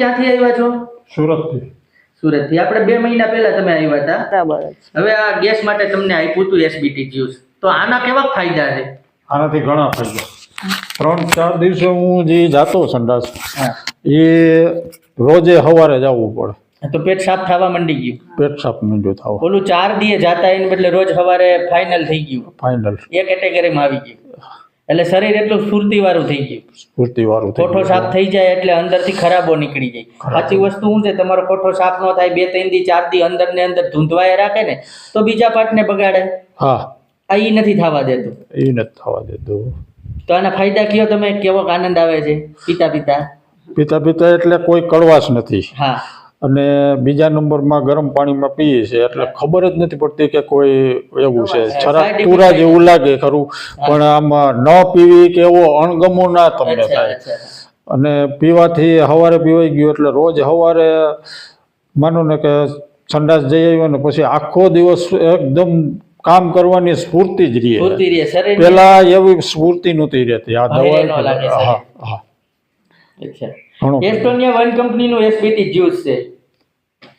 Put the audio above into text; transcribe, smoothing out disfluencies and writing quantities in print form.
ક્યાંથી આવ્યા છો? સુરતથી. સુરતથી. આપણે 2 મહિના પહેલા તમે આવ્યા હતા. બરાબર છે. હવે આ ગેસ માટે તમને આપ્યું હતું એસબીટી જ્યુસ, તો આના કેવા ફાયદા છે? આનાથી ઘણા ફાયદા. 3-4 દિવસે હું જે જાતો સંડાસ હા, એ રોજે સવારે જવું પડે. તો પેટ સાફ થવા માંડી ગયું. પેટ સાફ માંડ્યું થવા. ઓલું 4 દિવસ જાતા એને બદલે રોજ સવારે ફાઇનલ થઈ ગયું, ફાઇનલ એ કેટેગરીમાં આવી ગયું. એટલે શરીર એટલું સ્ફૂર્તિવાળું થઈ ગયું. સ્ફૂર્તિવાળું થઈ કોઠો સાફ થઈ જાય એટલે અંદરથી ખરાબો નીકળી જાય. સાચી વસ્તુ શું છે, તમારો કોઠો સાફ ન થાય 2-3 દી 4 દી અંદર ને અંદર ધૂંધવાય રાખે ને તો બીજા પાર્ટને બગાડે. હા, આ ઈ નથી થવા દેતું. એ નથી થવા દેતું. તો આના ફાયદા કયો તમે, કેવો આનંદ આવે છે પીતા પીતા? પીતા પીતા એટલે કોઈ કડવાશ નથી. હા, અને બીજા નંબરમાં ગરમ પાણીમાં પીએ છે એટલે ખબર જ નથી પડતી કે કોઈ એવું છે. છરાક પૂરા જેવું લાગે ખરું, પણ આમાં ન પીવી કે એવો અણગમો ના તમને થાય. અને પીવાથી સવારે પીવાઈ ગયું એટલે રોજ સવારે માનો ને કે સંડાસ જઈ આવ્યો ને પછી આખો દિવસ એકદમ કામ કરવાની સ્ફૂર્તિ જ રહે. પેલા એવી સ્ફૂર્તિ નહોતી રહેતી. આ દવા. હા હા. એસ્ટોનિયા 1 કંપનીનું એસબીટી જ્યુસ છે.